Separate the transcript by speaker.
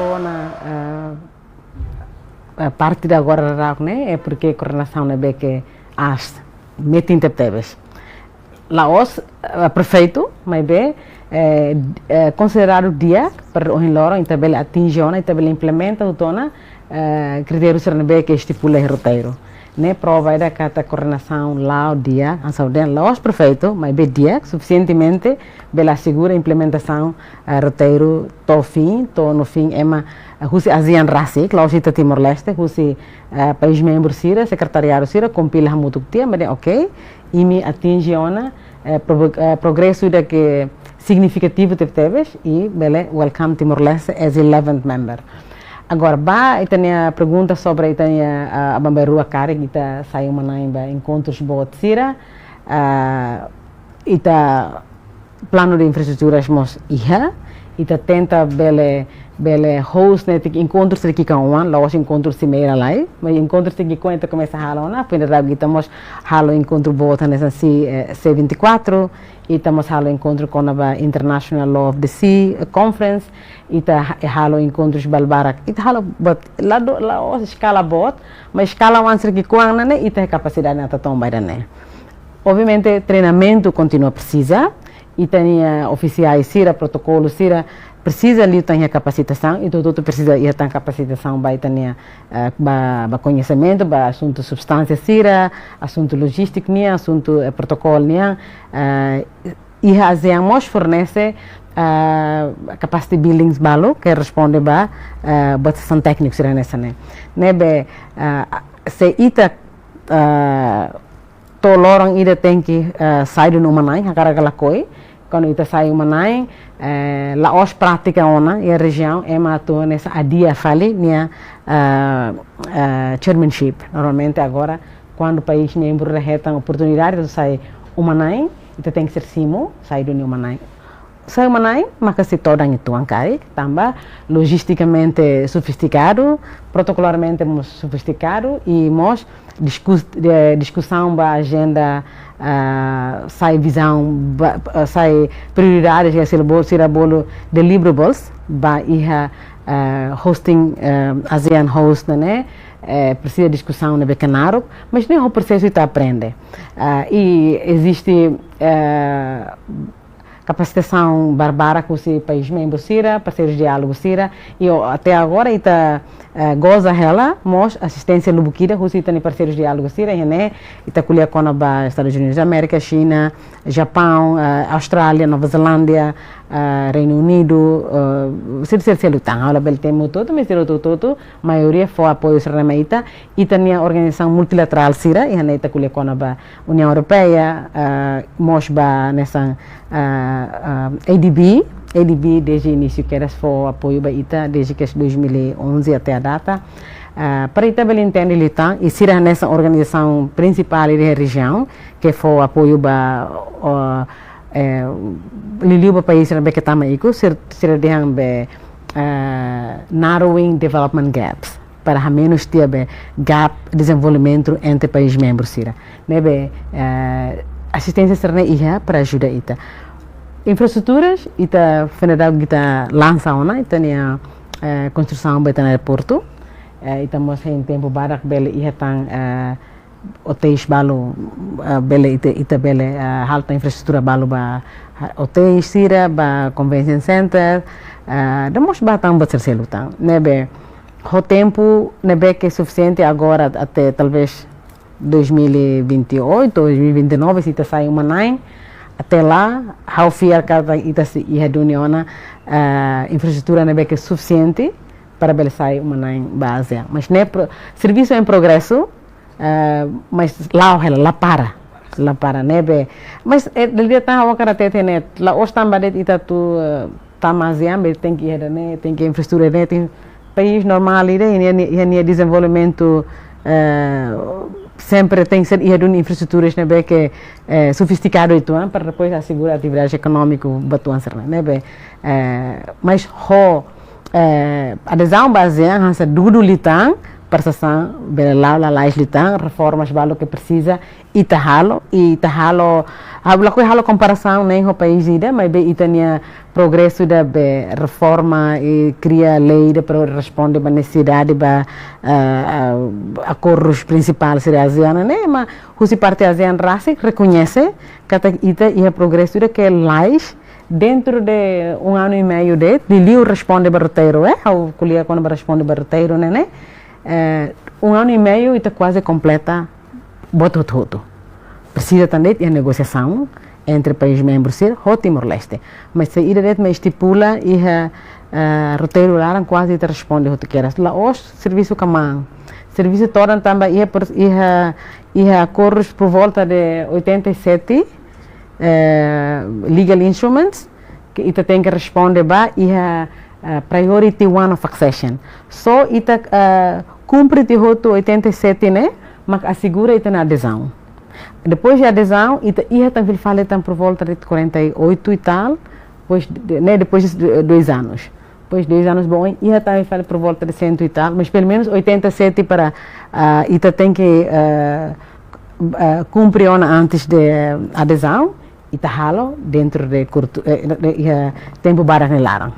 Speaker 1: tô na a partir de agora, né, é porque a coordenação é bem que as metem tebes. Laos, prefeito, mas bem, considerar o dia para o enloro, então ele atinge, então ele implementa o tona, critérios que estipula o roteiro. Né, prova da a coordenação lá o dia, a saúde lá os prefeito, mas bem dia suficientemente, bela assegura a implementação roteiro no fim é uma husi ASEAN RACI, lá os Timor-Leste, husi país membro sira, secretariado sira, compila muito dia, mas ok, e me atinge ona progresso da que significativo teve e bele welcome Timor-Leste as 11th member. Agora, eu tenho a pergunta sobre a Bamberua Kari, que saiu uma encontros boa Sira, e plano de infraestruturas mos e tenta bele host né encontros que com lá os encontros cimeira lá, mas encontros que conta começa a halar na primeira vez que estamos halo encontro boa nessa C24 e estamos halo encontro com a International Law of the Sea Conference e halo encontros balbara e halo lá escala bot mas escala antes que com né e tem capacidade na tomar né. Obviamente treinamento continua precisa e tem oficiais sira protocolo sira precisa ali ter capacitação e tudo precisa ir ter capacitação vai ter conhecimento para assunto substância sira assunto logístico nia assunto protocolo nia e a ASEAN fornece capacity buildings balo que responde ba batação técnico sira nessa né be se ita to lorong ida tem que sair do manai agora coi quando ita sai manai lá os prática ona e a região é matou nessa adia fali nia chairmanship normalmente agora quando o país membro retam oportunidade de sair manai ita tem que ser simo sair do manai sai manai maka se toda itu angkai tambah logisticamente sofisticado protocolarmente sofisticado e mos discussão da agenda sai visão sai prioridades que ser bolo deliverables ba iha hosting ASEAN host né precisa discussão no becanaro mas nem o processo está aprende e existe capacitação barbara com o país membro sira parceiros de diálogo sira e até agora está goza ela mos assistência lubuquida com os parceiros de diálogo sira e né está colher com os Estados Unidos da América China Japão Austrália Nova Zelândia Reino Unido se lutam ela bel tem todo mas todo maioria foi apoio serramaita e tem a organização multilateral sira e né está colher com a União Europeia mos ba nessa ADB desde o início que era for apoio para ITA desde que 2011 até a data para ITA bem entende ele tá e será nessa organização principal da região que for apoio para liliu para país na que tama iku ser derang be narrowing development gaps para menos ter gap desenvolvimento entre países membros sira nebe assistência serna ia para ajudar ita infraestruturas ita federal kita lança ona ita nia construção beta no aeroporto ita mos em tempo barak bele ia tang hotéis balo bele ita bele alta infraestrutura balo ba hotéis sira ba convention center damos batang bater lutang nebe o tempo nebe que é suficiente agora até talvez 2028, 2029 se sai uma nine até lá how fiar cada ita se ia duniona infraestrutura nebe que é suficiente para bele sai uma nine base mas ne serviço em progresso mas lá para nebe mas ele dia tá o cara net lá os tambadet ita tu tamaziam tem que ir né tem que infraestrutura né tem país normal e desenvolvimento sempre tem que ser infraestruturas né que sofisticado itu para depois assegurar a atividade econômica batuan serna né mas adesão baseada nessa dulu litang prestação bela lá lá litan reformas balo que precisa e tahalo habla com halo comparação nem o país ida mas bem itania progresso da reforma e cria lei para responder à necessidade para acordos principais da ASEAN né mas o parte ASEAN raça reconhece que ita e progresso da que lais dentro de ano e meio de Liliu responde para o roteiro o colega quando responde para o roteiro né ano e meio está quase completa boto tudo precisa também de negociação entre países membros e o Timor-Leste mas se a ideia me estipula e roteiro lá quase te responde o que queres lá os serviço camão serviço todo também e acordos por volta de 87 legal instruments que ita tem que responder ba e priority one of accession so ita cumpre de roto 87 né mas assegura ita na adesão depois da adesão ita também fala por volta de 48 e tal depois né depois de 2 anos depois de 2 anos bom e também fala por volta de 100 e tal mas pelo menos 87 para ita tem que cumprir antes de adesão ita halo dentro de curto tempo barang larang